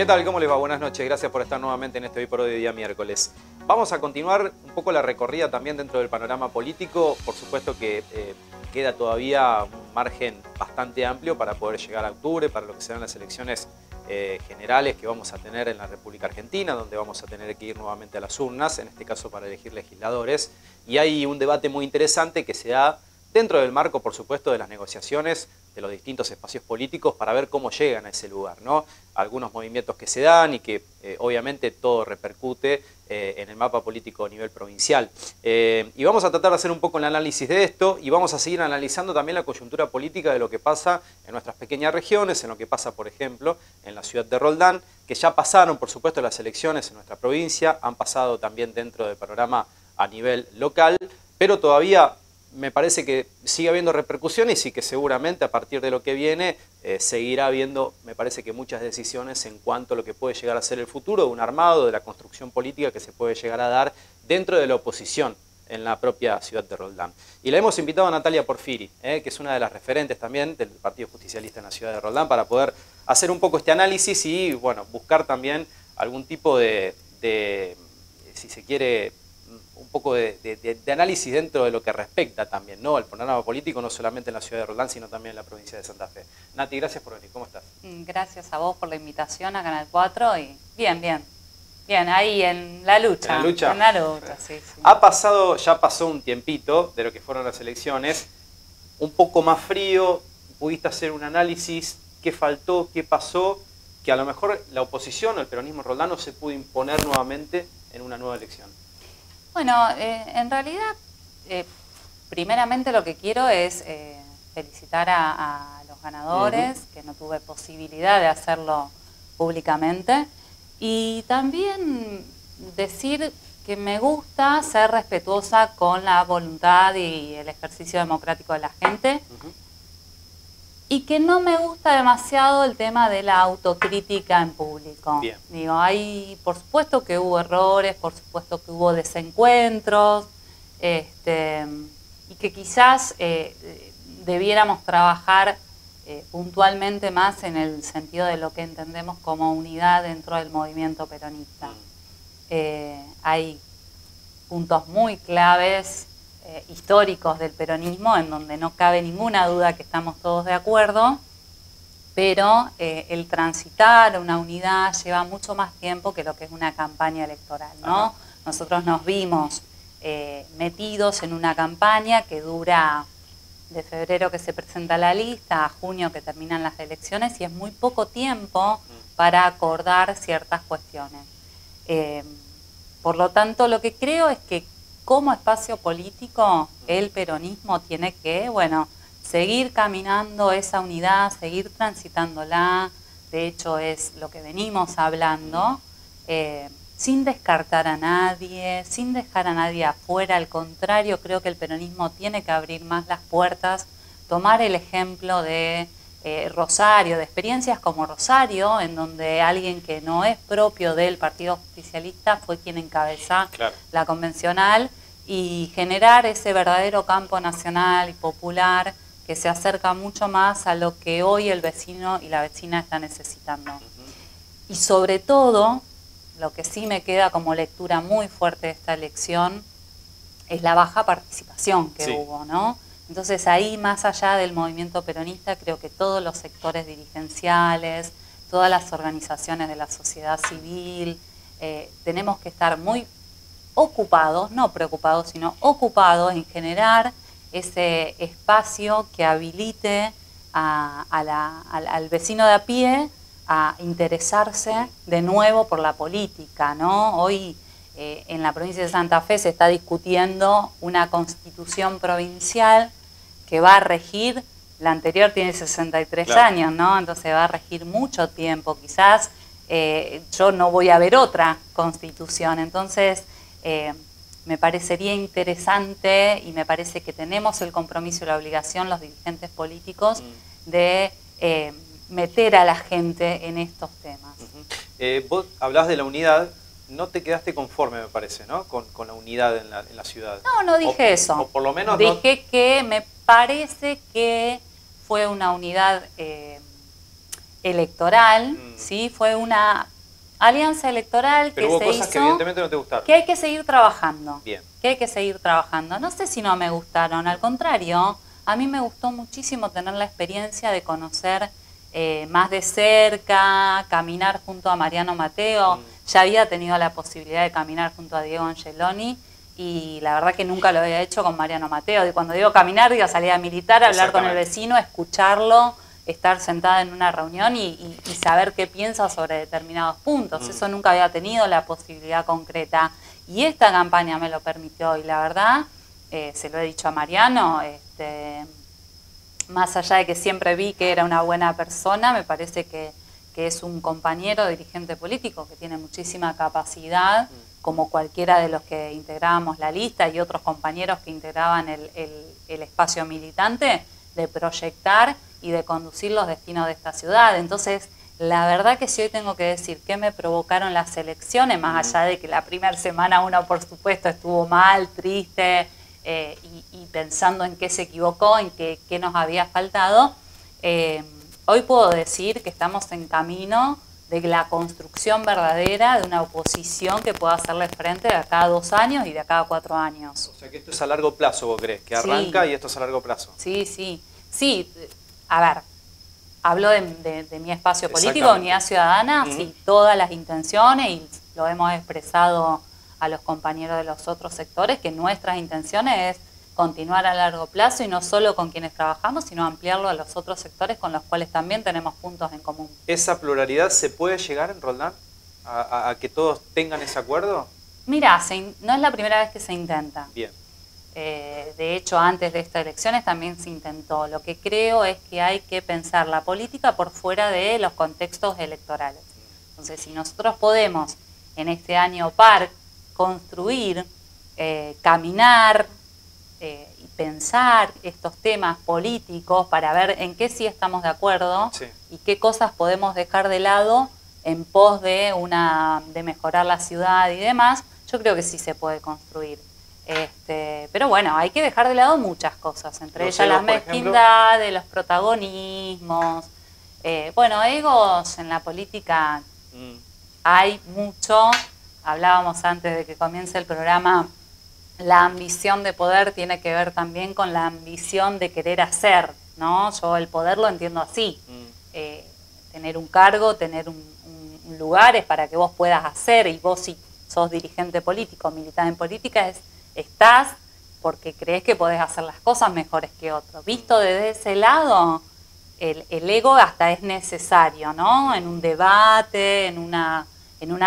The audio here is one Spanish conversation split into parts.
tal? ¿Cómo les va? Buenas noches. Gracias por estar nuevamente en este Hoy por Hoy de día miércoles. Vamos a continuar un poco la recorrida también dentro del panorama político. Por supuesto que queda todavía un margen bastante amplio para poder llegar a octubre, para lo que serán las elecciones generales que vamos a tener en la República Argentina, donde vamos a tener que ir nuevamente a las urnas, en este caso para elegir legisladores. Y hay un debate muy interesante que se da dentro del marco, por supuesto, de las negociaciones de los distintos espacios políticos para ver cómo llegan a ese lugar, ¿no? Algunos movimientos que se dan y que obviamente todo repercute en el mapa político a nivel provincial. Y vamos a tratar de hacer un poco el análisis de esto y vamos a seguir analizando también la coyuntura política de lo que pasa en nuestras pequeñas regiones, en lo que pasa, por ejemplo, en la ciudad de Roldán, que ya pasaron, por supuesto, las elecciones en nuestra provincia, han pasado también dentro del panorama a nivel local, pero todavía me parece que sigue habiendo repercusiones y que seguramente a partir de lo que viene seguirá habiendo, me parece que muchas decisiones en cuanto a lo que puede llegar a ser el futuro de un armado, de la construcción política que se puede llegar a dar dentro de la oposición en la propia ciudad de Roldán. Y la hemos invitado a Natalia Porfiri, que es una de las referentes también del Partido Justicialista en la ciudad de Roldán, para poder hacer un poco este análisis y bueno, buscar también algún tipo de si se quiere, un poco de análisis dentro de lo que respecta también, ¿no?, al panorama político, no solamente en la ciudad de Roldán, sino también en la provincia de Santa Fe. Nati, gracias por venir. ¿Cómo estás? Gracias a vos por la invitación a Canal 4 y bien, ahí en la lucha. ¿En la lucha? En la lucha, sí. Ya pasó un tiempito de lo que fueron las elecciones, un poco más frío, pudiste hacer un análisis, qué faltó, qué pasó, que a lo mejor la oposición o el peronismo roldano se pudo imponer nuevamente en una nueva elección. Bueno, en realidad, primeramente lo que quiero es felicitar a los ganadores, que no tuve posibilidad de hacerlo públicamente, y también decir que me gusta ser respetuosa con la voluntad y el ejercicio democrático de la gente, y que no me gusta demasiado el tema de la autocrítica en público. Bien. Digo, por supuesto que hubo errores, por supuesto que hubo desencuentros, y que quizás debiéramos trabajar puntualmente más en el sentido de lo que entendemos como unidad dentro del movimiento peronista. Hay puntos muy claves históricos del peronismo en donde no cabe ninguna duda que estamos todos de acuerdo, pero el transitar una unidad lleva mucho más tiempo que lo que es una campaña electoral, ¿no? Ajá. Nosotros nos vimos metidos en una campaña que dura de febrero que se presenta la lista a junio que terminan las elecciones y es muy poco tiempo para acordar ciertas cuestiones. Por lo tanto, lo que creo es que como espacio político, el peronismo tiene que, bueno, seguir caminando esa unidad, seguir transitándola, de hecho es lo que venimos hablando, sin descartar a nadie, sin dejar a nadie afuera, al contrario, creo que el peronismo tiene que abrir más las puertas, tomar el ejemplo de Rosario, de experiencias como Rosario, en donde alguien que no es propio del Partido Justicialista fue quien encabeza la convencional y generar ese verdadero campo nacional y popular que se acerca mucho más a lo que hoy el vecino y la vecina están necesitando. Y sobre todo, lo que sí me queda como lectura muy fuerte de esta elección es la baja participación que hubo, ¿no? Entonces ahí, más allá del movimiento peronista, creo que todos los sectores dirigenciales, todas las organizaciones de la sociedad civil, tenemos que estar muy ocupados, no preocupados, sino ocupados en generar ese espacio que habilite al vecino de a pie a interesarse de nuevo por la política, ¿no? Hoy en la provincia de Santa Fe se está discutiendo una constitución provincial que va a regir, la anterior tiene 63 años, ¿no? Entonces va a regir mucho tiempo, quizás yo no voy a ver otra constitución, entonces me parecería interesante y me parece que tenemos el compromiso y la obligación los dirigentes políticos de meter a la gente en estos temas. Vos hablás de la unidad, no te quedaste conforme, me parece, ¿no? Con la unidad en la ciudad. No dije eso. O por lo menos dije que me parece que fue una unidad electoral, ¿sí? Fue una alianza electoral Pero que hubo se cosas hizo, que evidentemente no te gustaron. que hay que seguir trabajando. Bien. Que hay que seguir trabajando. No sé si no me gustaron, al contrario, a mí me gustó muchísimo tener la experiencia de conocer más de cerca, caminar junto a Mariano Mateo. Ya había tenido la posibilidad de caminar junto a Diego Angeloni y la verdad que nunca lo había hecho con Mariano Mateo. Y cuando digo caminar, digo salir a militar, hablar con el vecino, escucharlo, estar sentada en una reunión y saber qué piensa sobre determinados puntos. Eso nunca había tenido la posibilidad concreta. Y esta campaña me lo permitió y la verdad, se lo he dicho a Mariano, más allá de que siempre vi que era una buena persona, me parece que es un compañero dirigente político que tiene muchísima capacidad, como cualquiera de los que integrábamos la lista y otros compañeros que integraban el espacio militante, de proyectar y de conducir los destinos de esta ciudad. Entonces, la verdad que si hoy tengo que decir qué me provocaron las elecciones, más allá de que la primera semana uno por supuesto estuvo mal, triste, y pensando en qué se equivocó, en qué nos había faltado, hoy puedo decir que estamos en camino de la construcción verdadera de una oposición que pueda hacerle frente de acá a 2 años y de acá a 4 años. O sea que esto es a largo plazo, ¿vos crees? Que arranca y esto es a largo plazo. Sí. A ver, hablo de mi espacio político, Unidad Ciudadana, sí, todas las intenciones, y lo hemos expresado a los compañeros de los otros sectores, que nuestras intenciones es continuar a largo plazo y no solo con quienes trabajamos, sino ampliarlo a los otros sectores con los cuales también tenemos puntos en común. ¿Esa pluralidad se puede llegar en Roldán? ¿A que todos tengan ese acuerdo? Mira, no es la primera vez que se intenta. Bien. De hecho, antes de estas elecciones también se intentó. Lo que creo es que hay que pensar la política por fuera de los contextos electorales. Entonces, si nosotros podemos en este año par construir, caminar y pensar estos temas políticos para ver en qué sí estamos de acuerdo y qué cosas podemos dejar de lado en pos de mejorar la ciudad y demás, yo creo que sí se puede construir. Pero bueno, hay que dejar de lado muchas cosas, entre ellas la mezquindad, los protagonismos. Bueno, egos en la política hay mucho. Hablábamos antes de que comience el programa, la ambición de poder tiene que ver también con la ambición de querer hacer, ¿no? Yo el poder lo entiendo así. Tener un cargo, tener un lugar es para que vos puedas hacer, y vos si sos dirigente político, militante en política, estás porque crees que podés hacer las cosas mejores que otros. Visto desde ese lado, el ego hasta es necesario, ¿no? En un debate, en una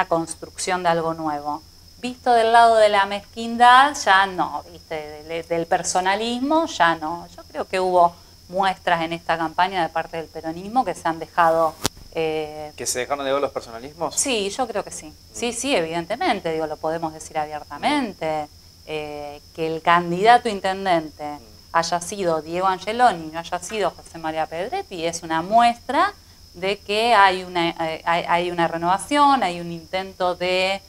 construcción de algo nuevo. Visto del lado de la mezquindad, ya no, ¿viste? Del personalismo, ya no. Yo creo que hubo muestras en esta campaña de parte del peronismo que se han dejado... ¿Que se dejaron de ver los personalismos? Sí, yo creo que sí. Sí, evidentemente, lo podemos decir abiertamente. Que el candidato intendente haya sido Diego Angeloni y no haya sido José María Pedretti es una muestra de que hay una renovación, hay un intento de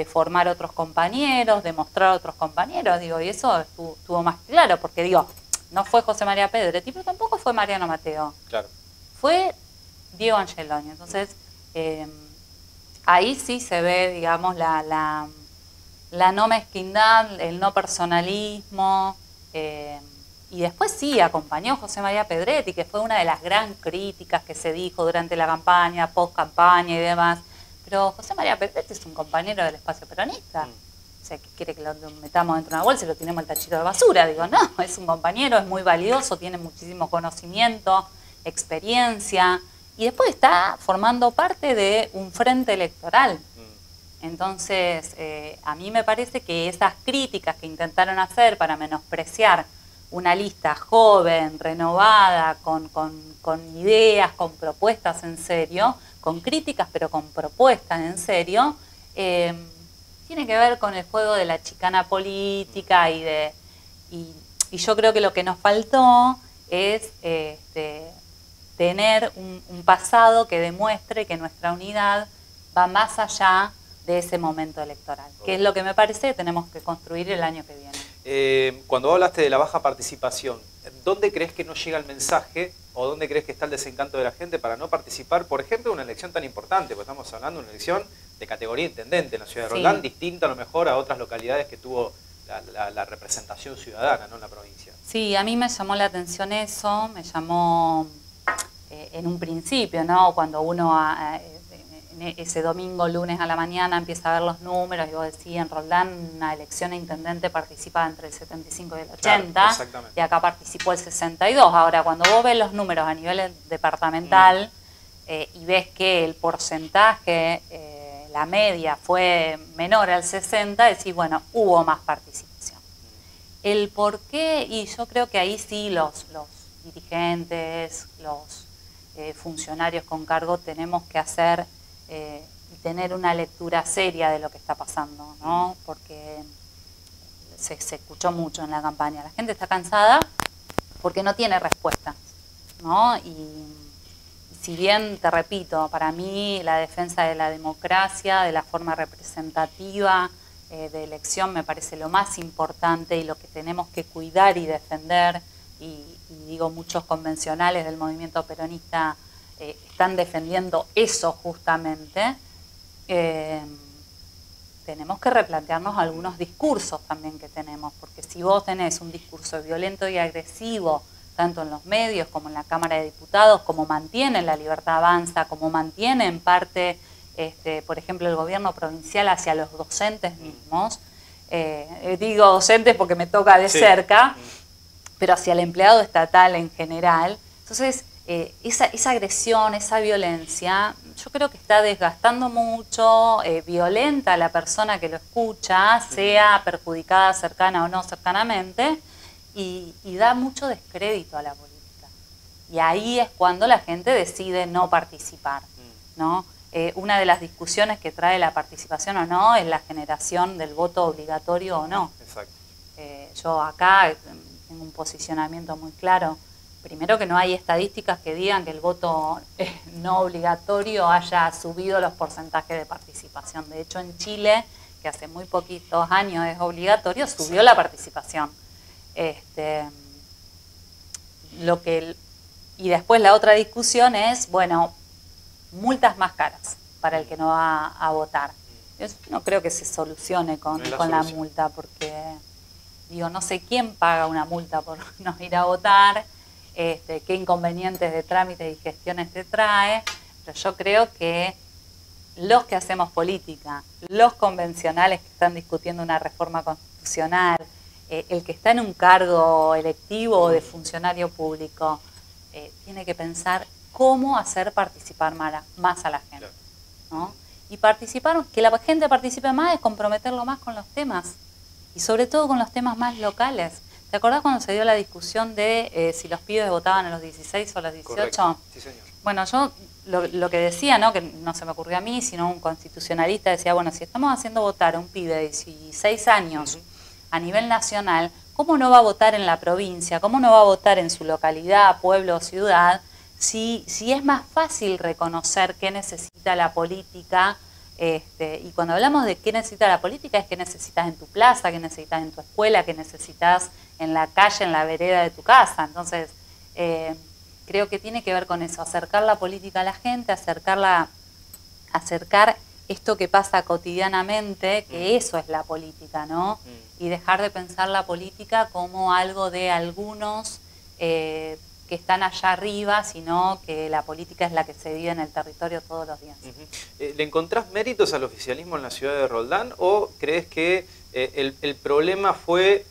formar otros compañeros, de mostrar otros compañeros, y eso estuvo más claro, porque no fue José María Pedretti, pero tampoco fue Mariano Mateo. Claro. Fue Diego Angeloni. Entonces, ahí sí se ve, digamos, la no mezquindad, el no personalismo, y después sí acompañó José María Pedretti, que fue una de las gran críticas que se dijo durante la campaña, post-campaña y demás. Pero José María Pedretti es un compañero del espacio peronista. O sea, que quiere que lo metamos dentro de una bolsa y lo tenemos el tachito de basura. No, es un compañero, es muy valioso, tiene muchísimo conocimiento, experiencia, y después está formando parte de un frente electoral. Entonces, a mí me parece que esas críticas que intentaron hacer para menospreciar una lista joven, renovada, con ideas, con propuestas en serio, con críticas pero con propuestas en serio, tiene que ver con el juego de la chicana política y yo creo que lo que nos faltó es tener un pasado que demuestre que nuestra unidad va más allá de ese momento electoral, que es lo que me parece que tenemos que construir el año que viene. Cuando hablaste de la baja participación, ¿dónde crees que no llega el mensaje o dónde crees que está el desencanto de la gente para no participar, por ejemplo, en una elección tan importante? Porque estamos hablando de una elección de categoría intendente en la ciudad de Roldán, distinta a lo mejor a otras localidades que tuvo la representación ciudadana, ¿no?, en la provincia. Sí, a mí me llamó la atención eso, me llamó en un principio, ¿no?, cuando uno ese domingo, lunes a la mañana empieza a ver los números y vos decís, en Roldán una elección a intendente participa entre el 75 y el 80, claro, y acá participó el 62. Ahora, cuando vos ves los números a nivel departamental y ves que el porcentaje, la media fue menor al 60, decís, bueno, hubo más participación. El por qué, y yo creo que ahí sí los dirigentes, los funcionarios con cargo tenemos que hacer y tener una lectura seria de lo que está pasando, ¿no? Porque se escuchó mucho en la campaña. La gente está cansada porque no tiene respuestas, ¿no? Y si bien, te repito, para mí la defensa de la democracia, de la forma representativa de elección me parece lo más importante y lo que tenemos que cuidar y defender, y digo, muchos convencionales del movimiento peronista están defendiendo eso justamente, tenemos que replantearnos algunos discursos también que tenemos, porque si vos tenés un discurso violento y agresivo, tanto en los medios como en la Cámara de Diputados, como mantiene la Libertad Avanza, como mantiene en parte, por ejemplo, el gobierno provincial hacia los docentes mismos, digo docentes porque me toca de cerca, pero hacia el empleado estatal en general. Entonces, esa agresión, esa violencia, yo creo que está desgastando mucho, violenta a la persona que lo escucha, sea perjudicada cercana o no cercanamente, y da mucho descrédito a la política. Y ahí es cuando la gente decide no participar, ¿no? Una de las discusiones que trae la participación o no es la generación del voto obligatorio o no. Exacto. Yo acá tengo un posicionamiento muy claro. Primero, que no hay estadísticas que digan que el voto no obligatorio haya subido los porcentajes de participación. De hecho, en Chile, que hace muy poquitos años es obligatorio, subió la participación. Y después la otra discusión es, bueno, multas más caras para el que no va a votar. Yo no creo que se solucione con la multa, porque digo, no sé quién paga una multa por no ir a votar, qué inconvenientes de trámites y gestiones te trae, pero yo creo que los que hacemos política, los convencionales que están discutiendo una reforma constitucional, el que está en un cargo electivo o de funcionario público, tiene que pensar cómo hacer participar más a la gente, ¿no? Y que la gente participe más es comprometerlo más con los temas, y sobre todo con los temas más locales. ¿Te acordás cuando se dio la discusión de si los pibes votaban a los 16 o a los 18? Correcto. Sí, señor. Bueno, yo lo que decía, ¿no?, que no se me ocurrió a mí, sino un constitucionalista decía, bueno, si estamos haciendo votar a un pibe de 16 años a nivel nacional, ¿cómo no va a votar en la provincia? ¿Cómo no va a votar en su localidad, pueblo o ciudad? Si es más fácil reconocer qué necesita la política, y cuando hablamos de qué necesita la política, es qué necesitas en tu plaza, qué necesitas en tu escuela, qué necesitas en la calle, en la vereda de tu casa. Entonces, creo que tiene que ver con eso, acercar la política a la gente, acercar esto que pasa cotidianamente, que eso es la política, ¿no? Y dejar de pensar la política como algo de algunos que están allá arriba, sino que la política es la que se vive en el territorio todos los días. ¿Le encontrás méritos al oficialismo en la ciudad de Roldán o crees que el problema fue,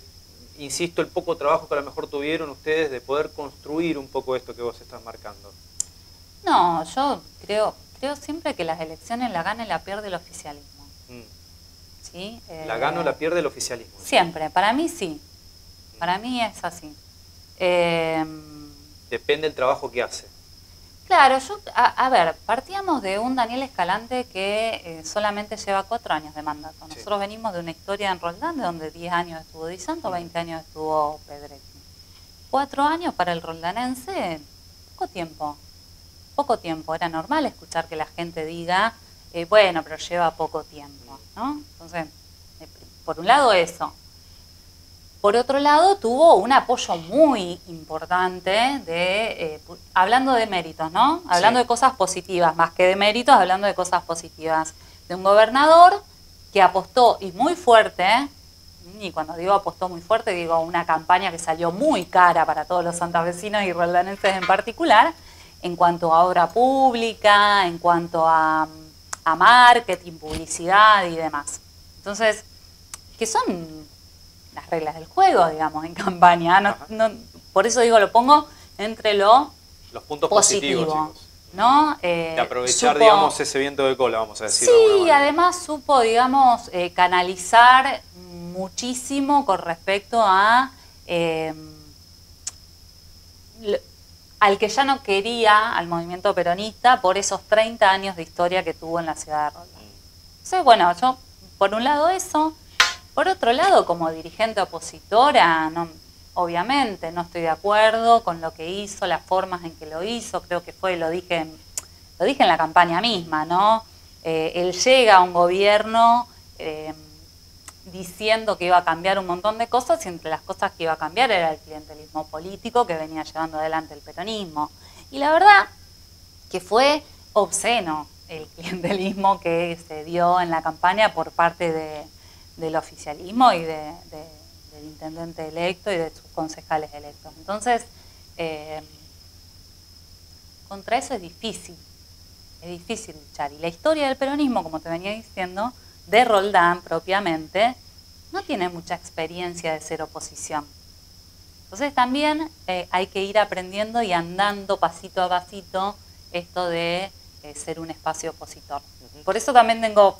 insisto, el poco trabajo que a lo mejor tuvieron ustedes de poder construir un poco esto que vos estás marcando? No, yo creo siempre que las elecciones la gana y la pierde el oficialismo. ¿Sí? ¿La gana o la pierde el oficialismo? Siempre, para mí sí. Para mí es así. Depende del trabajo que hace. Claro, a ver, partíamos de un Daniel Escalante que solamente lleva 4 años de mandato. Nosotros venimos de una historia en Roldán, de donde 10 años estuvo Di Santo, 20 años estuvo Pedretti. 4 años para el roldanense, poco tiempo. Poco tiempo. Era normal escuchar que la gente diga, bueno, pero lleva poco tiempo, ¿no? Entonces, por un lado eso. Por otro lado, tuvo un apoyo muy importante hablando de méritos, ¿no? Hablando de cosas positivas, más que de méritos, hablando de cosas positivas. de un gobernador que apostó, y muy fuerte, y cuando digo apostó muy fuerte, digo una campaña que salió muy cara para todos los santafesinos y roldanenses en particular, en cuanto a obra pública, en cuanto a marketing, publicidad y demás. Entonces, que son las reglas del juego, digamos, en campaña. Por eso digo, lo pongo entre los puntos positivo, positivos, chicos. ¿no? De aprovechar, digamos, ese viento de cola, vamos a decir. Sí, además supo, digamos, canalizar muchísimo con respecto a al que ya no quería al movimiento peronista por esos 30 años de historia que tuvo en la ciudad de Roldán. Entonces, bueno, yo, por un lado eso, por otro lado, como dirigente opositora, obviamente no estoy de acuerdo con lo que hizo, las formas en que lo hizo, creo que lo dije en la campaña misma, ¿no? Él llega a un gobierno diciendo que iba a cambiar un montón de cosas y entre las cosas que iba a cambiar era el clientelismo político que venía llevando adelante el peronismo. Y la verdad que fue obsceno el clientelismo que se dio en la campaña por parte del oficialismo y del intendente electo y de sus concejales electos. Entonces, contra eso es difícil luchar. Y la historia del peronismo, como te venía diciendo, de Roldán propiamente, no tiene mucha experiencia de ser oposición. Entonces también hay que ir aprendiendo y andando pasito a pasito esto de ser un espacio opositor. Por eso también tengo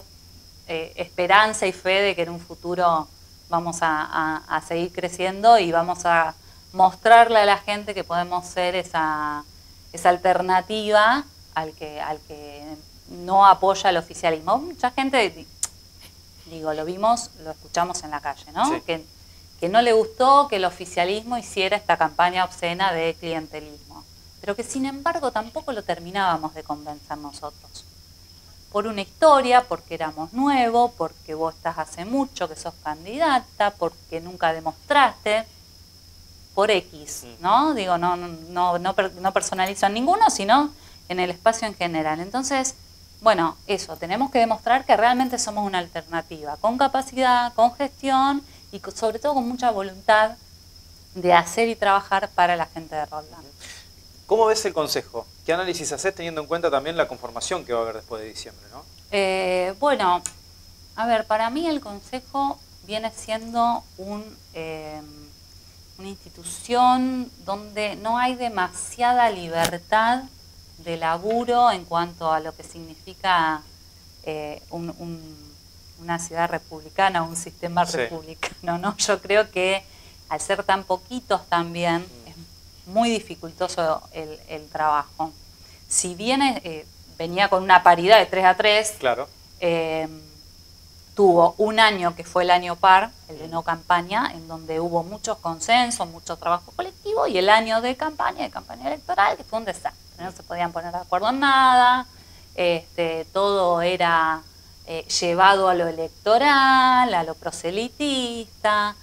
esperanza y fe de que en un futuro vamos a seguir creciendo y vamos a mostrarle a la gente que podemos ser esa alternativa al que no apoya el oficialismo. Mucha gente, digo, lo escuchamos en la calle, ¿no? Sí. Que no le gustó que el oficialismo hiciera esta campaña obscena de clientelismo, pero que sin embargo tampoco lo terminábamos de convencer nosotros. Por una historia, porque éramos nuevos, porque vos estás hace mucho que sos candidata, porque nunca demostraste, por X, ¿no? Digo, no personalizo en ninguno, sino en el espacio en general. Entonces, bueno, eso, tenemos que demostrar que realmente somos una alternativa, con capacidad, con gestión y sobre todo con mucha voluntad de hacer y trabajar para la gente de Roldán. ¿Cómo ves el consejo? ¿Qué análisis haces teniendo en cuenta también la conformación que va a haber después de diciembre, ¿no? Bueno, a ver, para mí el consejo viene siendo una institución donde no hay demasiada libertad de laburo en cuanto a lo que significa una ciudad republicana, un sistema republicano, ¿no? Yo creo que al ser tan poquitos también es muy dificultoso el trabajo. Si bien venía con una paridad de 3-3, claro. Tuvo un año que fue el año par, el de no campaña, en donde hubo muchos consensos, mucho trabajo colectivo, y el año de campaña electoral, que fue un desastre. No se podían poner de acuerdo en nada, todo era llevado a lo electoral, a lo proselitista,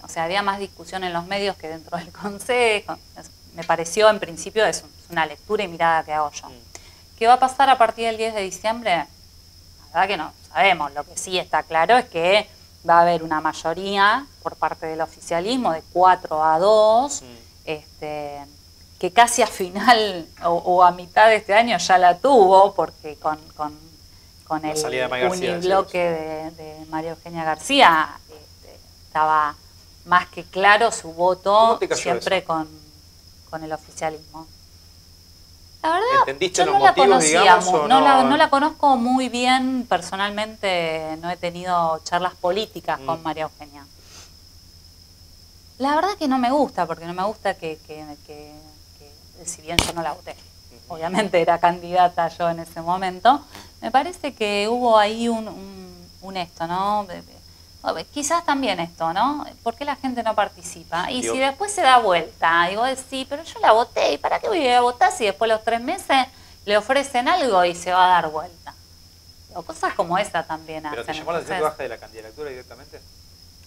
o sea, había más discusión en los medios que dentro del consejo. Me pareció, en principio, es una lectura y mirada que hago yo. ¿Qué va a pasar a partir del 10 de diciembre? La verdad que no sabemos. Lo que sí está claro es que va a haber una mayoría por parte del oficialismo de 4-2, que casi a final o a mitad de este año ya la tuvo, porque con el unibloque de María Eugenia García estaba más que claro su voto siempre con el oficialismo. La verdad, ¿entendiste yo los no la motivos, conocía, digamos, o no la conozco muy bien personalmente, no he tenido charlas políticas con María Eugenia. La verdad que no me gusta, porque no me gusta que si bien yo no la voté, obviamente era candidata yo en ese momento, me parece que hubo ahí un esto, ¿no? Quizás también esto, ¿no? ¿Por qué la gente no participa? Y si después se da vuelta, y vos decís, pero yo la voté, ¿y para qué voy a votar si después de los 3 meses le ofrecen algo y se va a dar vuelta? O cosas como esa también hacen. ¿Pero te llamó la atención que baja de la candidatura directamente?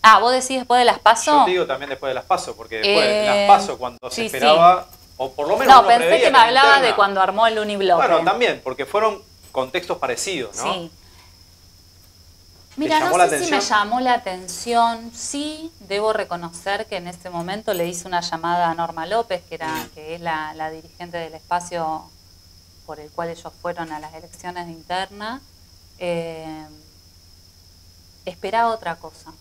Ah, ¿vos decís después de las PASO? Yo te digo también después de las PASO, porque después de las PASO cuando se esperaba, o por lo menos no, pensé que me hablaba de cuando armó el unibloque. Bueno, también, porque fueron contextos parecidos, ¿no? Sí. Mira, llamó no la sé si atención? me llamó la atención. Sí, debo reconocer que en ese momento le hice una llamada a Norma López, que es la dirigente del espacio por el cual ellos fueron a las elecciones de interna. Esperaba otra cosa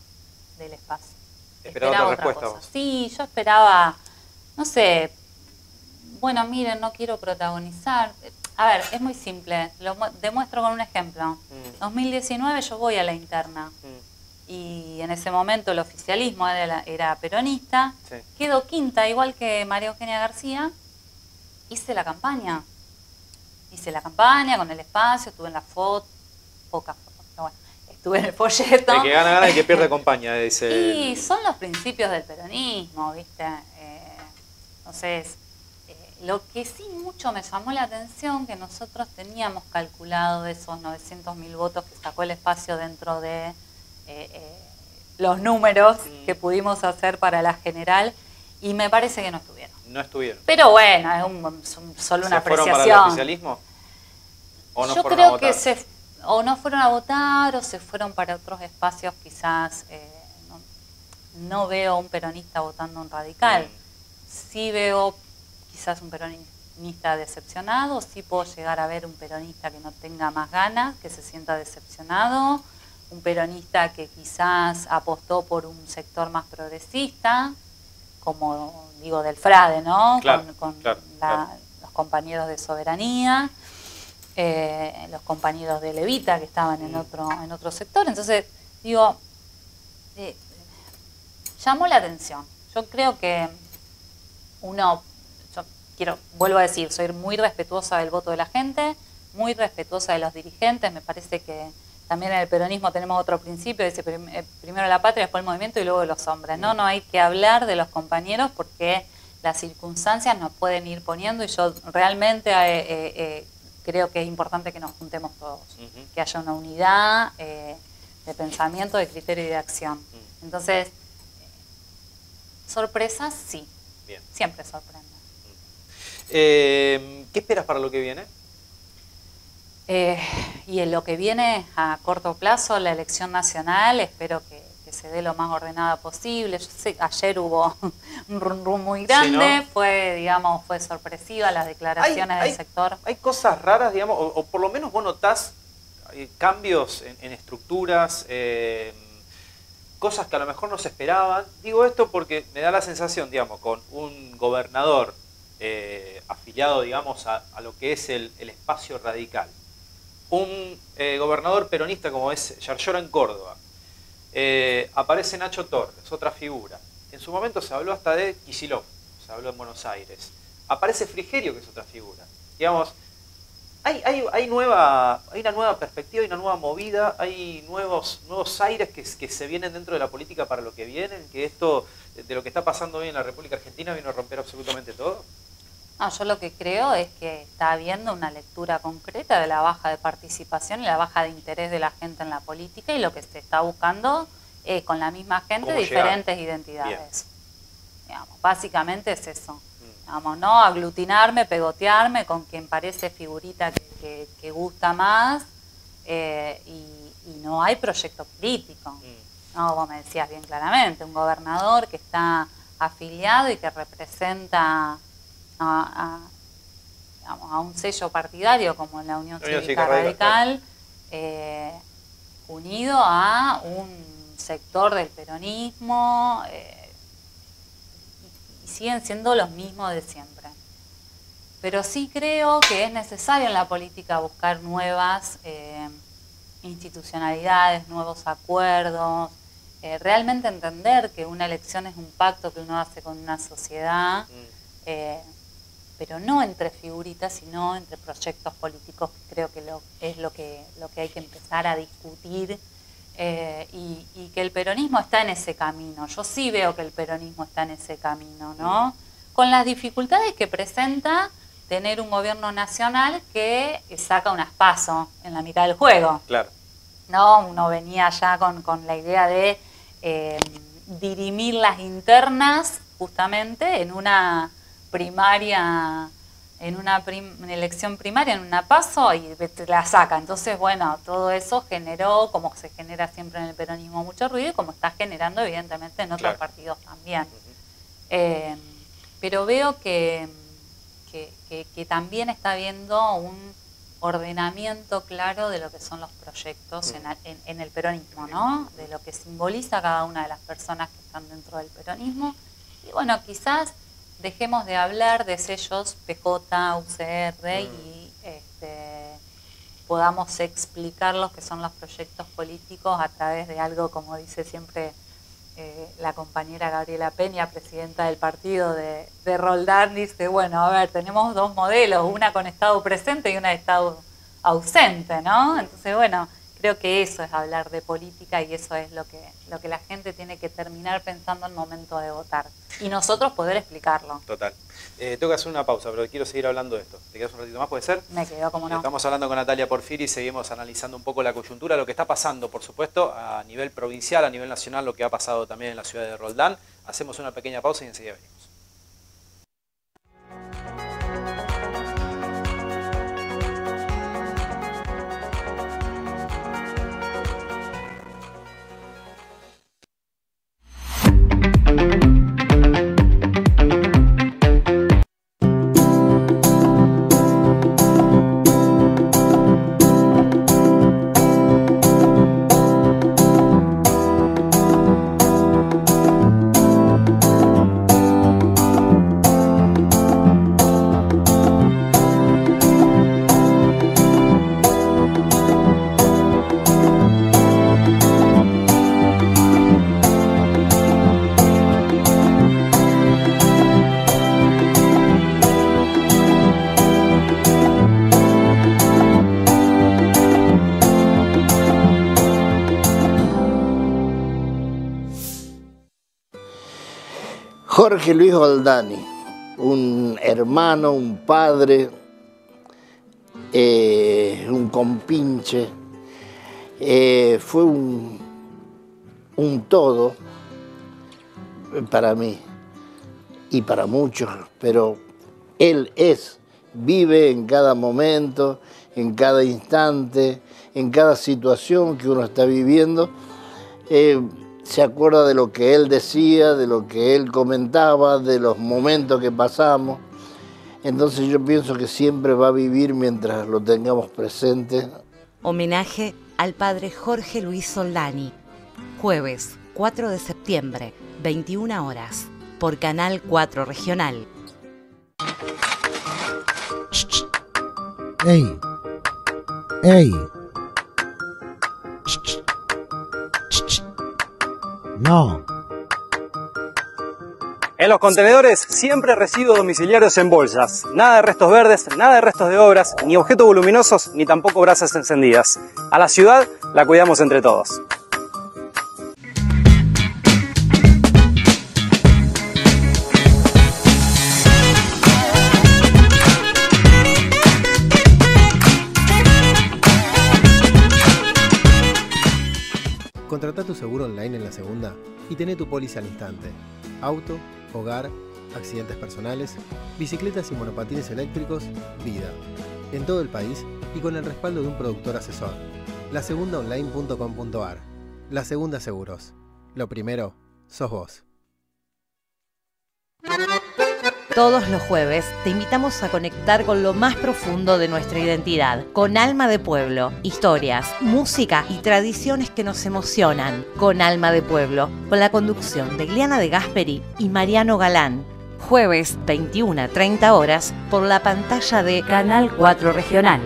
del espacio. Esperaba otra respuesta cosa. vos. Sí, yo esperaba, no sé, bueno, miren, no quiero protagonizar. A ver, es muy simple, lo demuestro con un ejemplo. 2019 yo voy a la interna y en ese momento el oficialismo era peronista, Sí. quedó quinta, igual que María Eugenia García, hice la campaña con el espacio, estuve en la foto, pocas fotos, pero bueno, estuve en el folleto. El que gana y el que pierde acompaña, dice. Y son los principios del peronismo, ¿viste? Entonces, lo que sí mucho me llamó la atención, que nosotros teníamos calculado esos 900.000 votos que sacó el espacio dentro de los números que pudimos hacer para la general, y me parece que no estuvieron. No estuvieron. Pero bueno, es solo una ¿Se fueron apreciación. para el oficialismo? ¿O no Yo fueron creo a votar? que o no fueron a votar o se fueron para otros espacios, quizás. No veo un peronista votando un radical. Sí veo quizás un peronista decepcionado, sí puedo llegar a ver un peronista que no tenga más ganas, que se sienta decepcionado, un peronista que quizás apostó por un sector más progresista, como digo del Frade, ¿no? Claro, con claro. los compañeros de Soberanía, los compañeros de Levita que estaban en otro sector. Entonces, digo, llamó la atención. Yo creo que vuelvo a decir, soy muy respetuosa del voto de la gente, muy respetuosa de los dirigentes. Me parece que también en el peronismo tenemos otro principio, dice primero la patria, después el movimiento y luego los hombres. No hay que hablar de los compañeros porque las circunstancias nos pueden ir poniendo, y yo realmente creo que es importante que nos juntemos todos, que haya una unidad de pensamiento, de criterio y de acción. Entonces, sorpresas sí, bien. Siempre sorprende. ¿Qué esperas para lo que viene? Y en lo que viene a corto plazo, la elección nacional, espero que se dé lo más ordenada posible. Yo sé, ayer hubo un rum muy grande, sí, ¿no? fue sorpresiva las declaraciones del sector. Hay cosas raras, digamos, o por lo menos vos notás cambios en estructuras, cosas que a lo mejor no se esperaban. Digo esto porque me da la sensación, digamos, con un gobernador afiliado, digamos, a lo que es el espacio radical. Un gobernador peronista como es Yarlora en Córdoba. Aparece Nacho Torres, otra figura. En su momento se habló hasta de Kicillof, se habló en Buenos Aires. Aparece Frigerio, que es otra figura. Digamos, hay una nueva perspectiva, hay una nueva movida, hay nuevos aires que se vienen dentro de la política para lo que vienen, que esto de lo que está pasando hoy en la República Argentina vino a romper absolutamente todo. No, yo lo que creo es que está habiendo una lectura concreta de la baja de participación y la baja de interés de la gente en la política, y lo que se está buscando es con la misma gente diferentes identidades. Digamos, básicamente es eso. Digamos, no aglutinarme, pegotearme con quien parece figurita que gusta más, y no hay proyecto político. No, vos me decías bien claramente, un gobernador que está afiliado y que representa a un sello partidario como la Unión Cívica Radical, unido a un sector del peronismo, y siguen siendo los mismos de siempre. Pero sí creo que es necesario en la política buscar nuevas institucionalidades, nuevos acuerdos, realmente entender que una elección es un pacto que uno hace con una sociedad, pero no entre figuritas, sino entre proyectos políticos, que creo que es lo que hay que empezar a discutir, y que el peronismo está en ese camino. Yo sí veo que el peronismo está en ese camino, ¿no? Con las dificultades que presenta tener un gobierno nacional que saca unas pasos en la mitad del juego. Claro. ¿No? Uno venía ya con la idea de dirimir las internas justamente en una primaria en una elección primaria, en una PASO, y te la saca. Entonces, bueno, todo eso generó, como se genera siempre en el peronismo, mucho ruido, y como está generando evidentemente en otros partidos también. Pero veo que también está habiendo un ordenamiento claro de lo que son los proyectos en el peronismo, ¿no? De lo que simboliza cada una de las personas que están dentro del peronismo. Y bueno, quizás dejemos de hablar de sellos PJ, UCR y podamos explicar lo que son los proyectos políticos a través de algo, como dice siempre la compañera Gabriela Peña, presidenta del partido de Roldán, dice, bueno, a ver, tenemos dos modelos, una con estado presente y una de estado ausente, ¿no? Entonces, bueno, creo que eso es hablar de política y eso es lo que la gente tiene que terminar pensando al momento de votar. Y nosotros poder explicarlo. Total. Tengo que hacer una pausa, pero quiero seguir hablando de esto. ¿Te quedas un ratito más? ¿Puede ser? Me quedo, como no. Estamos hablando con Natalia Porfiri y seguimos analizando un poco la coyuntura, lo que está pasando, por supuesto, a nivel provincial, a nivel nacional, lo que ha pasado también en la ciudad de Roldán. Hacemos una pequeña pausa y enseguida venimos. Jorge Luis Oldani, un hermano, un padre, un compinche, fue un todo para mí y para muchos, pero él vive en cada momento, en cada instante, en cada situación que uno está viviendo. Se acuerda de lo que él decía, de lo que él comentaba, de los momentos que pasamos. Entonces yo pienso que siempre va a vivir mientras lo tengamos presente. Homenaje al padre Jorge Luis Oldani. Jueves 4 de septiembre, 21 horas, por Canal 4 Regional. ¡Ey! ¡Ey! No. En los contenedores siempre residuos domiciliarios en bolsas. Nada de restos verdes, nada de restos de obras, ni objetos voluminosos, ni tampoco brasas encendidas. A la ciudad la cuidamos entre todos. Contrata tu seguro online en La Segunda y tené tu póliza al instante. Auto, hogar, accidentes personales, bicicletas y monopatines eléctricos, vida. En todo el país y con el respaldo de un productor asesor. lasegundaonline.com.ar. La Segunda Seguros. Lo primero, sos vos. Todos los jueves te invitamos a conectar con lo más profundo de nuestra identidad, con Alma de Pueblo, historias, música y tradiciones que nos emocionan. Con Alma de Pueblo, con la conducción de Ileana de Gasperi y Mariano Galán. Jueves 21 a 30 horas por la pantalla de Canal 4 Regional.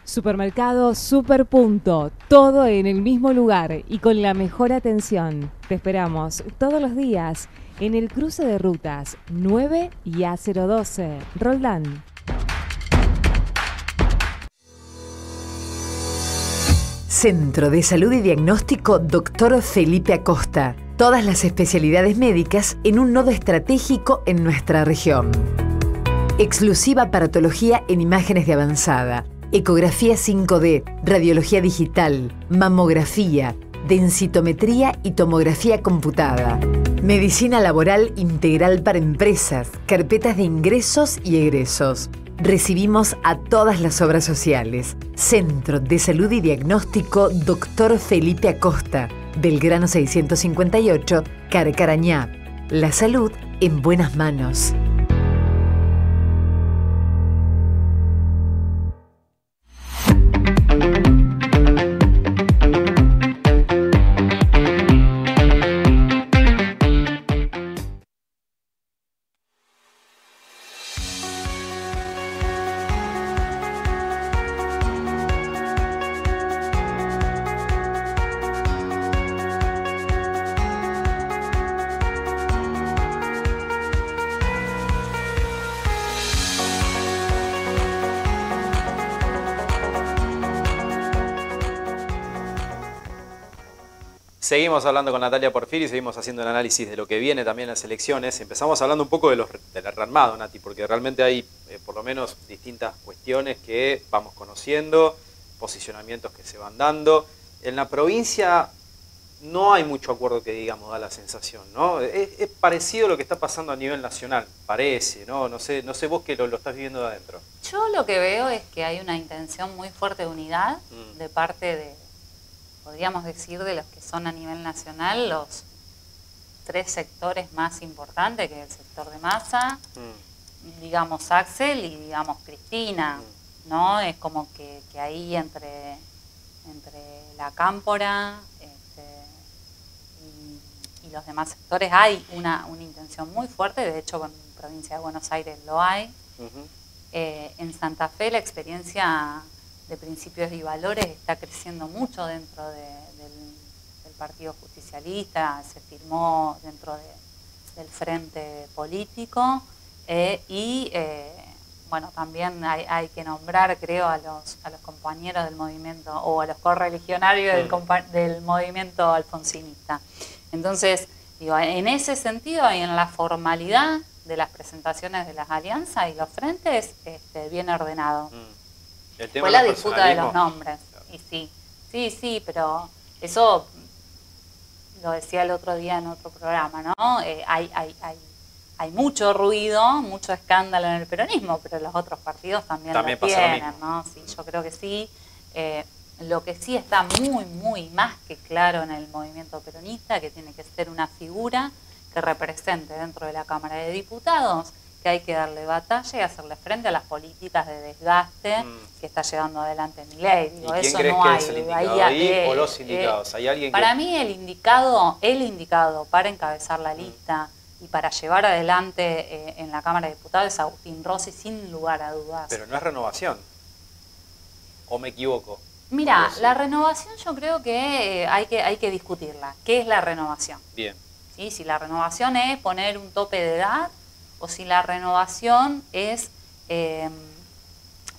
Supermercado Superpunto, todo en el mismo lugar y con la mejor atención. Te esperamos todos los días en el cruce de rutas 9 y A012, Roldán. Centro de Salud y Diagnóstico Dr. Felipe Acosta. Todas las especialidades médicas en un nodo estratégico en nuestra región. Exclusiva paratología en imágenes de avanzada. Ecografía 5D, radiología digital, mamografía, densitometría y tomografía computada. Medicina laboral integral para empresas, carpetas de ingresos y egresos. Recibimos a todas las obras sociales. Centro de Salud y Diagnóstico Dr. Felipe Acosta, Belgrano 658, Carcarañá. La salud en buenas manos. Seguimos hablando con Natalia Porfiri, seguimos haciendo el análisis de lo que viene también en las elecciones. Empezamos hablando un poco del rearmado, Nati, porque realmente hay por lo menos distintas cuestiones que vamos conociendo, posicionamientos que se van dando. En la provincia no hay mucho acuerdo que digamos, da la sensación, ¿no? Es parecido a lo que está pasando a nivel nacional, parece, ¿no? No sé vos que lo estás viviendo de adentro. Yo lo que veo es que hay una intención muy fuerte de unidad de parte de, podríamos decir, de los que son a nivel nacional los tres sectores más importantes, que es el sector de Massa, digamos Axel y digamos Cristina, ¿no? Es como que ahí entre la Cámpora y los demás sectores hay una intención muy fuerte, de hecho en provincia de Buenos Aires lo hay. En Santa Fe la experiencia de principios y valores está creciendo mucho dentro del Partido Justicialista, se firmó dentro del frente político bueno, también hay que nombrar, creo, a los compañeros del movimiento o a los correligionarios del movimiento alfonsinista. Entonces, digo, en ese sentido y en la formalidad de las presentaciones de las alianzas y los frentes, bien ordenado. El tema fue la disputa de los nombres. Y sí, pero eso lo decía el otro día en otro programa, ¿no? Hay mucho ruido, mucho escándalo en el peronismo, pero los otros partidos también lo tienen, ¿no? Sí, yo creo que sí. Lo que sí está muy más que claro en el movimiento peronista, que tiene que ser una figura que represente dentro de la Cámara de Diputados, que hay que darle batalla y hacerle frente a las políticas de desgaste que está llevando adelante Milei. ¿Y quién crees que es el indicado ahí o los indicados? ¿Hay alguien para mí el indicado para encabezar la lista y para llevar adelante en la Cámara de Diputados es Agustín Rossi, sin lugar a dudas. Pero no es renovación, ¿o me equivoco? Mira, la renovación yo creo que hay que discutirla. ¿Qué es la renovación? Bien. ¿Sí? Si la renovación es poner un tope de edad o si la renovación es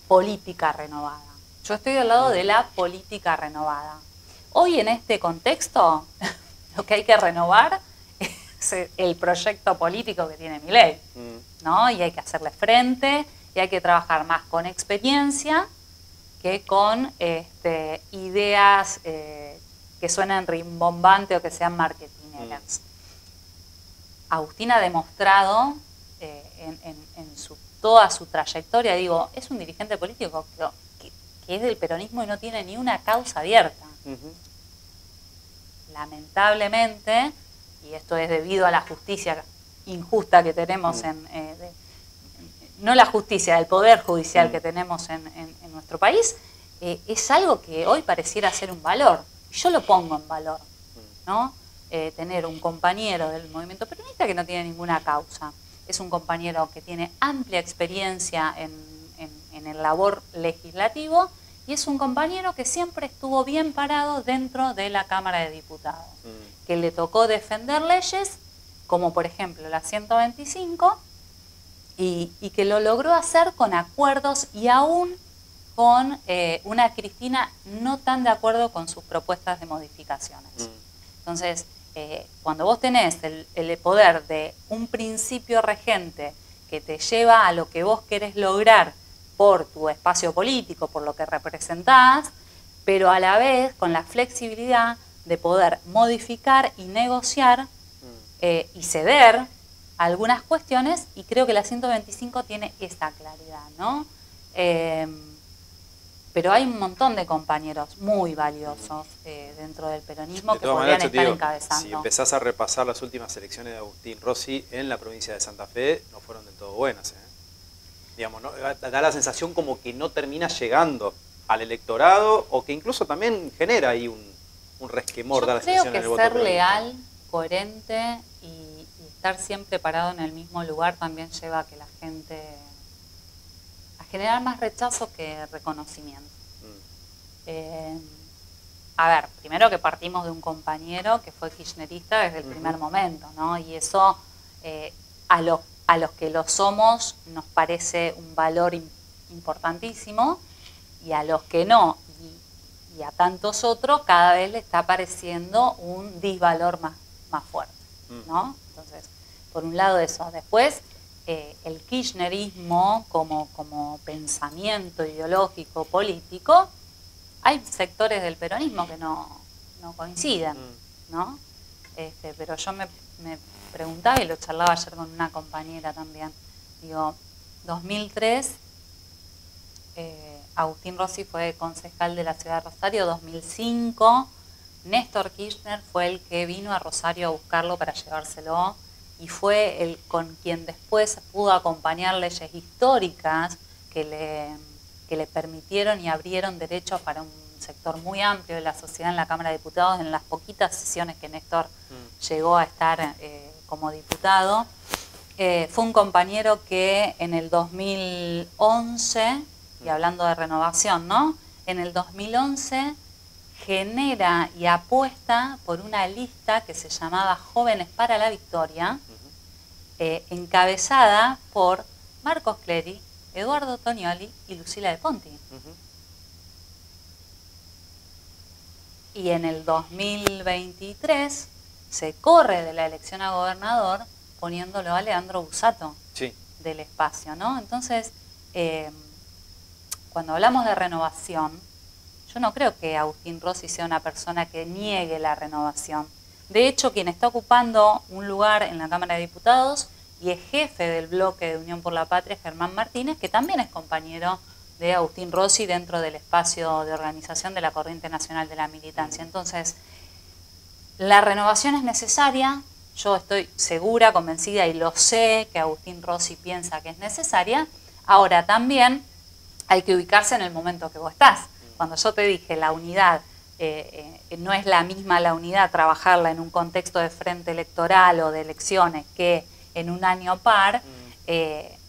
política renovada. Yo estoy del lado de la política renovada. Hoy en este contexto lo que hay que renovar es el proyecto político que tiene Milei, ¿no? Y hay que hacerle frente y hay que trabajar más con experiencia que con ideas que suenen rimbombantes o que sean marketineras. Agustín ha demostrado en toda su trayectoria, digo, es un dirigente político que es del peronismo y no tiene ni una causa abierta. Lamentablemente, y esto es debido a la justicia injusta que tenemos no la justicia, el poder judicial que tenemos en nuestro país, es algo que hoy pareciera ser un valor. Yo lo pongo en valor, ¿no? Tener un compañero del movimiento peronista que no tiene ninguna causa. Es un compañero que tiene amplia experiencia en el labor legislativo y es un compañero que siempre estuvo bien parado dentro de la Cámara de Diputados, que le tocó defender leyes como por ejemplo la 125 y que lo logró hacer con acuerdos y aún con una Cristina no tan de acuerdo con sus propuestas de modificaciones. Entonces, cuando vos tenés el poder de un principio regente que te lleva a lo que vos querés lograr por tu espacio político, por lo que representás, pero a la vez con la flexibilidad de poder modificar y negociar y ceder algunas cuestiones, y creo que la 125 tiene esa claridad, ¿no? Pero hay un montón de compañeros muy valiosos dentro del peronismo que podrían estar encabezando. Si empezás a repasar las últimas elecciones de Agustín Rossi en la provincia de Santa Fe, no fueron del todo buenas. Digamos, ¿no? Da la sensación como que no termina llegando al electorado, o que incluso también genera ahí un resquemor de la sensación en el voto peronista. Yo creo que ser peronista. leal, coherente y estar siempre parado en el mismo lugar también lleva a que la gente... generar más rechazo que reconocimiento. A ver, primero que partimos de un compañero que fue kirchnerista desde el primer momento, ¿no? Y eso a los que lo somos nos parece un valor importantísimo, y a los que no, y a tantos otros, cada vez le está pareciendo un disvalor más fuerte, ¿no? Entonces, por un lado eso. Después, el kirchnerismo como pensamiento ideológico, político, hay sectores del peronismo que no coinciden, ¿no? Pero yo me preguntaba, y lo charlaba ayer con una compañera también, digo, 2003, Agustín Rossi fue concejal de la ciudad de Rosario. 2005, Néstor Kirchner fue el que vino a Rosario a buscarlo para llevárselo, y fue el con quien después pudo acompañar leyes históricas que le permitieron y abrieron derechos para un sector muy amplio de la sociedad en la Cámara de Diputados, en las poquitas sesiones que Néstor llegó a estar como diputado. Fue un compañero que en el 2011, y hablando de renovación, ¿no? En el 2011 genera y apuesta por una lista que se llamaba Jóvenes para la Victoria, encabezada por Marcos Clery, Eduardo Tonioli y Lucila de Ponti. Y en el 2023 se corre de la elección a gobernador poniéndolo a Leandro Busato del espacio, ¿no? Entonces, cuando hablamos de renovación, yo no creo que Agustín Rossi sea una persona que niegue la renovación. De hecho, quien está ocupando un lugar en la Cámara de Diputados y es jefe del bloque de Unión por la Patria es Germán Martínez, que también es compañero de Agustín Rossi dentro del espacio de organización de la Corriente Nacional de la Militancia. Entonces, la renovación es necesaria. Yo estoy segura, convencida, y lo sé, que Agustín Rossi piensa que es necesaria. Ahora, también hay que ubicarse en el momento que vos estás. Cuando yo te dije la unidad, no es la misma la unidad trabajarla en un contexto de frente electoral o de elecciones que en un año par.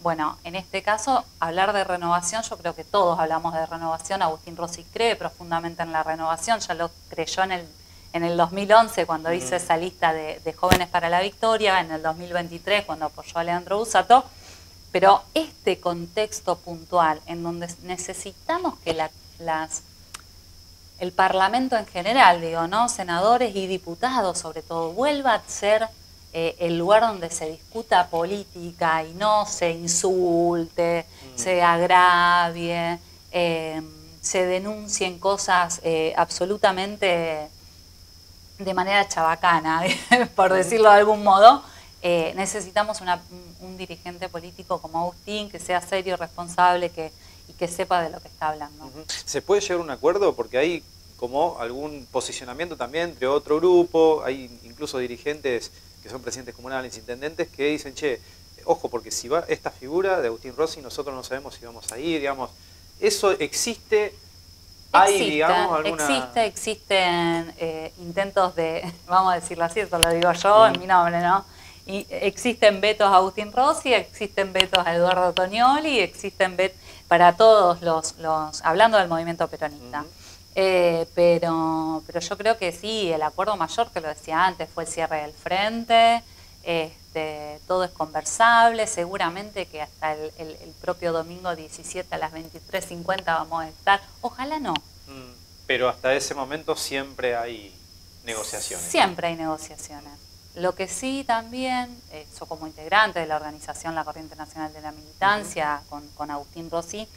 Bueno, en este caso, hablar de renovación, yo creo que todos hablamos de renovación. Agustín Rossi cree profundamente en la renovación, ya lo creyó en el 2011 cuando hizo esa lista de Jóvenes para la Victoria, en el 2023 cuando apoyó a Leandro Busato. Pero este contexto puntual, en donde necesitamos que el Parlamento en general, digo, ¿no? Senadores y diputados sobre todo, vuelva a ser el lugar donde se discuta política y no se insulte, se agravie, se denuncien cosas absolutamente de manera chabacana, por decirlo de algún modo. Necesitamos un dirigente político como Agustín, que sea serio, responsable, y que sepa de lo que está hablando. ¿Se puede llegar a un acuerdo? Porque hay como algún posicionamiento también entre otro grupo, hay incluso dirigentes que son presidentes comunales, intendentes, que dicen, che, ojo, porque si va esta figura de Agustín Rossi, nosotros no sabemos si vamos a ir, digamos. ¿Eso existe? ¿Hay, digamos, alguna...? Existen intentos de, vamos a decirlo así, esto lo digo yo en mi nombre, ¿no? Y existen vetos a Agustín Rossi, existen vetos a Eduardo Tonioli, existen vetos para todos los hablando del movimiento peronista. Pero yo creo que sí, el acuerdo mayor, que lo decía antes, fue el cierre del frente, todo es conversable, seguramente que hasta el propio domingo 17 a las 23:50 vamos a estar, ojalá no. Pero hasta ese momento siempre hay negociaciones. Siempre hay negociaciones. Lo que sí también, yo como integrante de la organización La Corriente Nacional de la Militancia, con Agustín Rossi,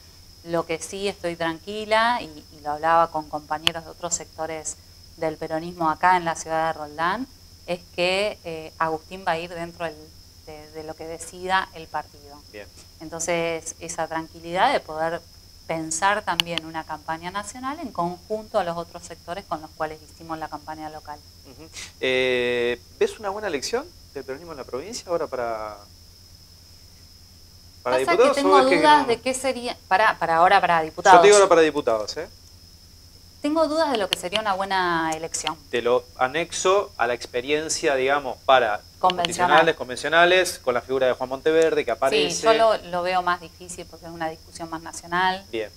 lo que sí estoy tranquila, y lo hablaba con compañeros de otros sectores del peronismo acá en la ciudad de Roldán, es que Agustín va a ir dentro de lo que decida el partido. Bien. Entonces, esa tranquilidad de poder pensar también una campaña nacional en conjunto a los otros sectores con los cuales hicimos la campaña local. ¿Ves una buena elección del peronismo en la provincia ahora para diputados? Que tengo dudas de qué sería, para diputados. Yo te digo ahora para diputados, ¿eh? Tengo dudas de lo que sería una buena elección. Te lo anexo a la experiencia, digamos, para convencionales, con la figura de Juan Monteverde que aparece. Sí, yo lo veo más difícil porque es una discusión más nacional. Bien.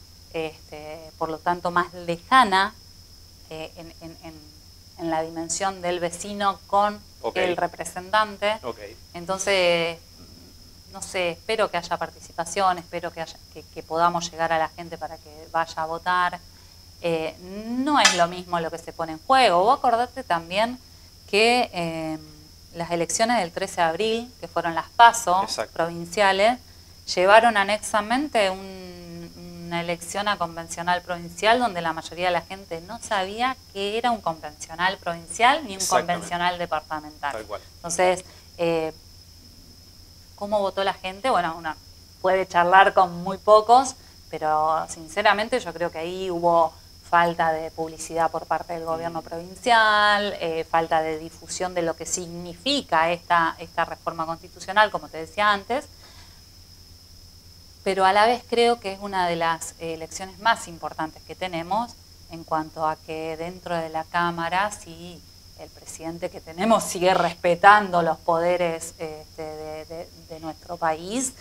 Por lo tanto, más lejana en la dimensión del vecino con el representante. Entonces, no sé, espero que haya participación, espero que podamos llegar a la gente para que vaya a votar. No es lo mismo lo que se pone en juego. Vos acordate también que las elecciones del 13 de abril, que fueron las PASO provinciales, llevaron anexamente una elección a convencional provincial donde la mayoría de la gente no sabía qué era un convencional provincial ni un convencional departamental. Tal cual. Entonces, ¿cómo votó la gente? Bueno, uno puede charlar con muy pocos, pero sinceramente yo creo que ahí hubo falta de publicidad por parte del gobierno provincial, falta de difusión de lo que significa esta reforma constitucional, como te decía antes, pero a la vez creo que es una de las elecciones más importantes que tenemos en cuanto a que dentro de la Cámara, si el presidente que tenemos sigue respetando los poderes de nuestro país,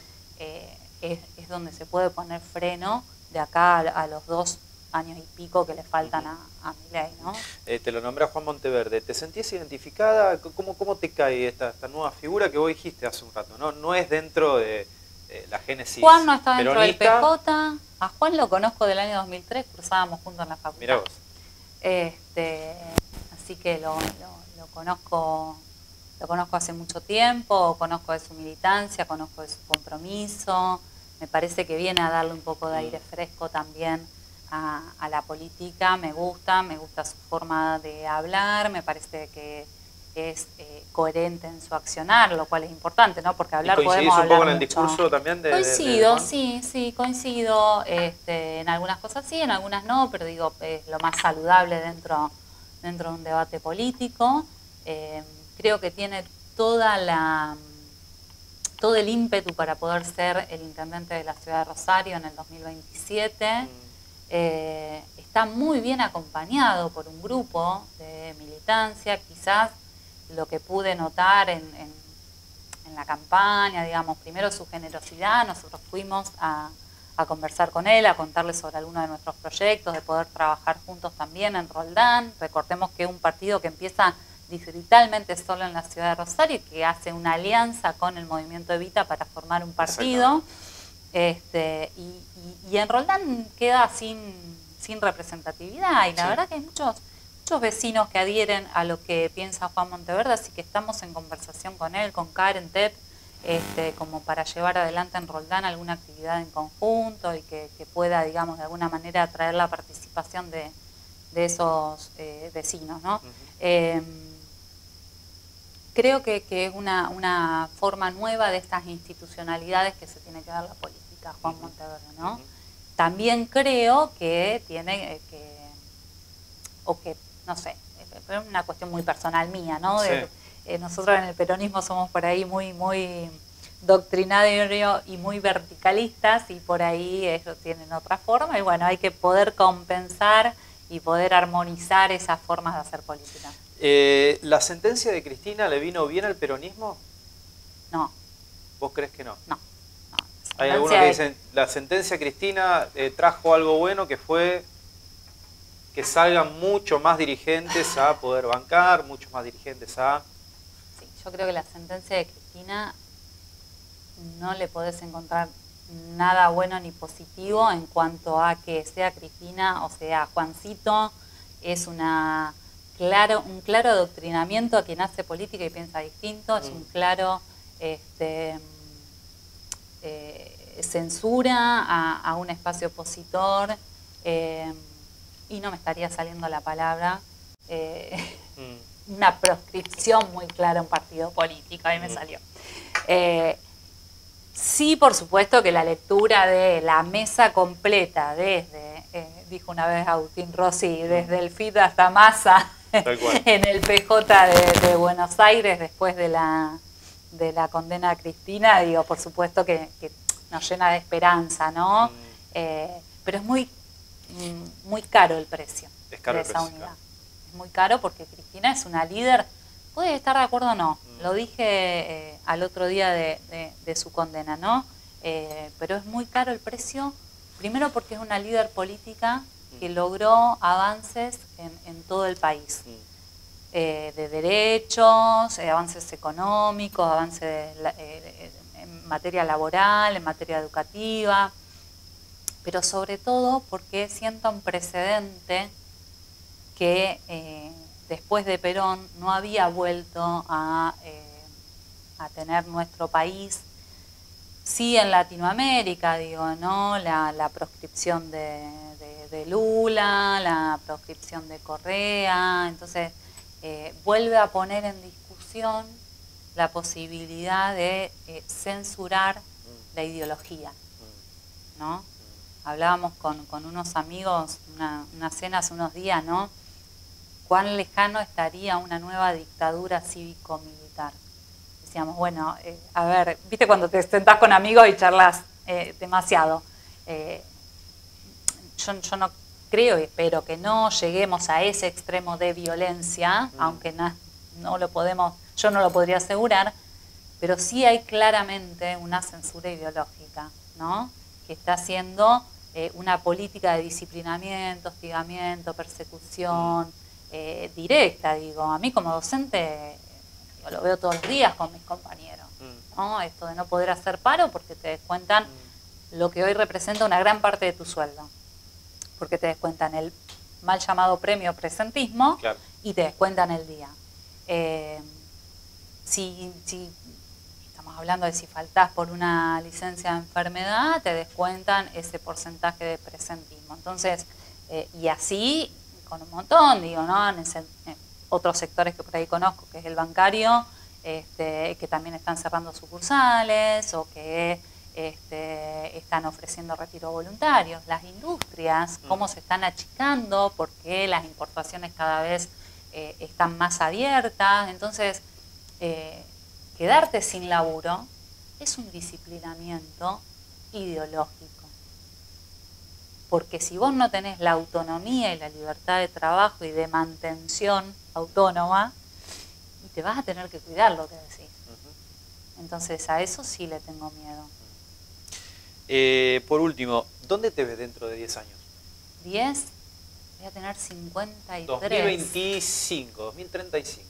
es donde se puede poner freno de acá a los 2 años y pico que le faltan a Milei, ¿no? Te lo nombré a Juan Monteverde. ¿Te sentías identificada? ¿Cómo te cae esta nueva figura que vos dijiste hace un rato? No es dentro de la génesis Juan no está dentro peronista. del PJ. A Juan lo conozco del año 2003, cursábamos juntos en la facultad. Mirá vos. Así que lo conozco hace mucho tiempo, conozco de su militancia, conozco de su compromiso. Me parece que viene a darle un poco de aire fresco también a la política. Me gusta su forma de hablar, me parece que es coherente en su accionar, lo cual es importante, ¿no? Porque hablar podemos hablar un poco en el mucho. discurso también de Coincido, Juan? sí, coincido. En algunas cosas sí, en algunas no, pero digo, es lo más saludable dentro de un debate político. Creo que tiene todo el ímpetu para poder ser el intendente de la ciudad de Rosario en el 2027. Está muy bien acompañado por un grupo de militancia. Quizás lo que pude notar en la campaña, digamos, primero su generosidad. Nosotros fuimos a conversar con él, a contarle sobre algunos de nuestros proyectos, de poder trabajar juntos también en Roldán. Recordemos que es un partido que empieza distritalmente solo en la ciudad de Rosario y que hace una alianza con el Movimiento Evita para formar un partido. Y en Roldán queda sin representatividad, y la verdad que hay muchos vecinos que adhieren a lo que piensa Juan Monteverde, así que estamos en conversación con él, con Karen Tep, como para llevar adelante en Roldán alguna actividad en conjunto y que pueda, digamos, de alguna manera atraer la participación de esos vecinos, ¿no? Creo que es una forma nueva de estas institucionalidades que se tiene que dar la política, Juan Monteverde, ¿no? También creo que tiene no sé, es una cuestión muy personal mía, ¿no? Sí. Nosotros en el peronismo somos por ahí muy doctrinarios y muy verticalistas, y por ahí ellos tienen otra forma, y bueno, hay que poder compensar y poder armonizar esas formas de hacer política. ¿La sentencia de Cristina le vino bien al peronismo? No. ¿Vos crees que no? No. Hay algunos que dicen, la sentencia de Cristina trajo algo bueno, que fue que salgan mucho más dirigentes a poder bancar, muchos más dirigentes a... Sí, yo creo que la sentencia de Cristina no le podés encontrar nada bueno ni positivo en cuanto a que sea Cristina o sea Juancito. Es un claro adoctrinamiento a quien hace política y piensa distinto, es un claro censura a un espacio opositor, y no me estaría saliendo la palabra, una proscripción muy clara a un partido político, ahí me salió. Sí, por supuesto que la lectura de la mesa completa, desde, dijo una vez Agustín Rossi, desde el FIT hasta Massa, en el PJ de Buenos Aires, después de la condena a Cristina, digo, por supuesto que nos llena de esperanza, ¿no? Pero es muy caro el precio de esa unidad. Es muy caro porque Cristina es una líder, puede estar de acuerdo o no, lo dije al otro día de su condena, ¿no? Pero es muy caro el precio, primero porque es una líder política que logró avances en todo el país. De derechos, avances económicos, avances en materia laboral, en materia educativa, pero sobre todo porque sienta un precedente que después de Perón no había vuelto a tener nuestro país. Sí, en Latinoamérica, digo, ¿no? La proscripción de Lula, la proscripción de Correa, entonces vuelve a poner en discusión la posibilidad de censurar la ideología, ¿no? Hablábamos con unos amigos, una cena hace unos días, ¿no? ¿Cuán lejano estaría una nueva dictadura cívico-militar? Decíamos, bueno, a ver, ¿viste cuando te sentás con amigos y charlas demasiado? Yo no creo y espero que no lleguemos a ese extremo de violencia, aunque no lo podemos, yo no lo podría asegurar, pero sí hay claramente una censura ideológica, ¿no? Que está haciendo una política de disciplinamiento, hostigamiento, persecución directa, digo. A mí como docente lo veo todos los días con mis compañeros, ¿no? Esto de no poder hacer paro porque te descuentan lo que hoy representa una gran parte de tu sueldo, porque te descuentan el mal llamado premio presentismo, claro, y te descuentan el día. Si estamos hablando de si faltás por una licencia de enfermedad, te descuentan ese porcentaje de presentismo. Entonces, y así con un montón, digo, ¿no? En otros sectores que por ahí conozco, que es el bancario, que también están cerrando sucursales o que están ofreciendo retiro voluntarios. Las industrias, cómo se están achicando, porque las importaciones cada vez están más abiertas. Entonces, quedarte sin laburo es un disciplinamiento ideológico. Porque si vos no tenés la autonomía y la libertad de trabajo y de mantención autónoma, te vas a tener que cuidar lo que decís. Entonces a eso sí le tengo miedo. Por último, ¿dónde te ves dentro de 10 años? 10, voy a tener 53. 2025, 2035.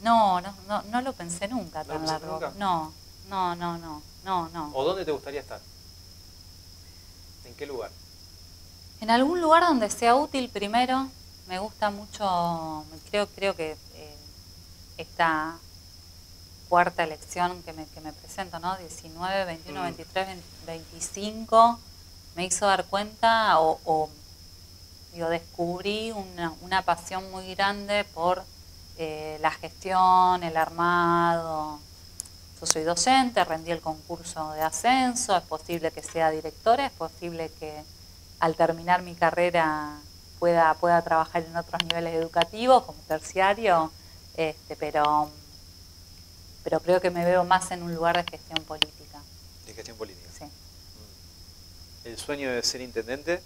No lo pensé nunca tan largo. ¿Nunca? No. ¿O dónde te gustaría estar? ¿En qué lugar? En algún lugar donde sea útil primero. Me gusta mucho, creo que esta cuarta elección que me presento, ¿no? 19, 21, 23, 25, me hizo dar cuenta descubrí una pasión muy grande por la gestión, el armado. Yo soy docente, rendí el concurso de ascenso, es posible que sea directora, es posible que al terminar mi carrera pueda trabajar en otros niveles educativos, como terciario, pero creo que me veo más en un lugar de gestión política. ¿De gestión política? Sí. ¿El sueño de ser intendente?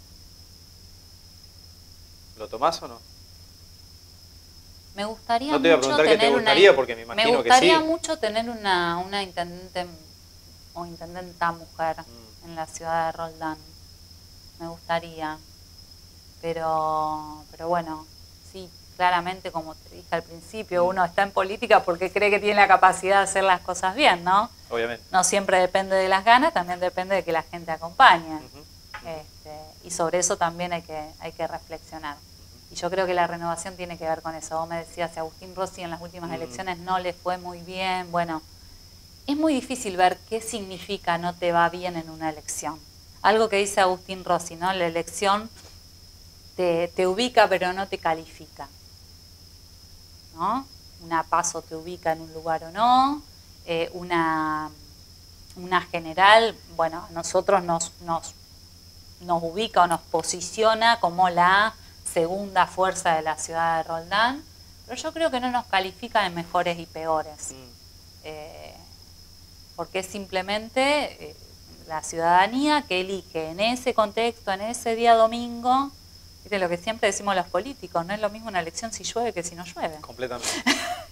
¿Lo tomás o no? Me gustaría no te voy a preguntar qué te gustaría, porque me imagino que sí. Me gustaría mucho tener una intendente o intendenta mujer en la ciudad de Roldán. Me gustaría. Pero bueno, sí, claramente, como te dije al principio, uno está en política porque cree que tiene la capacidad de hacer las cosas bien, ¿no? Obviamente. No siempre depende de las ganas, también depende de que la gente acompañe. Y sobre eso también hay que reflexionar. Y yo creo que la renovación tiene que ver con eso. Vos me decías, Agustín Rossi en las últimas elecciones no le fue muy bien. Bueno, es muy difícil ver qué significa no te va bien en una elección. Algo que dice Agustín Rossi, ¿no? La elección te ubica pero no te califica. ¿no? Una PASO te ubica en un lugar o no, una general, bueno, a nosotros nos ubica o nos posiciona como la segunda fuerza de la ciudad de Roldán, pero yo creo que no nos califica en mejores y peores, porque es simplemente la ciudadanía que elige en ese contexto, en ese día domingo. ¿Viste lo que siempre decimos los políticos? No es lo mismo una elección si llueve que si no llueve. Completamente.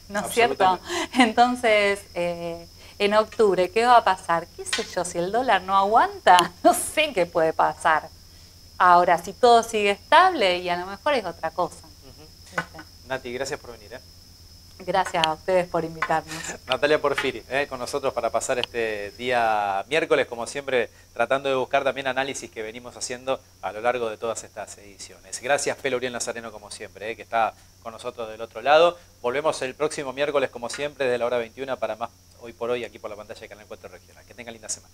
¿No es cierto? Entonces, en octubre, ¿qué va a pasar? ¿Qué sé yo? Si el dólar no aguanta, no sé qué puede pasar. Ahora, si todo sigue estable, y a lo mejor es otra cosa. Nati, gracias por venir. Gracias a ustedes por invitarnos. Natalia Porfiri, con nosotros para pasar este día miércoles, como siempre, tratando de buscar también análisis que venimos haciendo a lo largo de todas estas ediciones. Gracias, Pelo Uriel Nazareno, como siempre, que está con nosotros del otro lado. Volvemos el próximo miércoles, como siempre, desde la hora 21 para más Hoy por Hoy, aquí por la pantalla de Canal 4 Regional. Que tengan linda semana.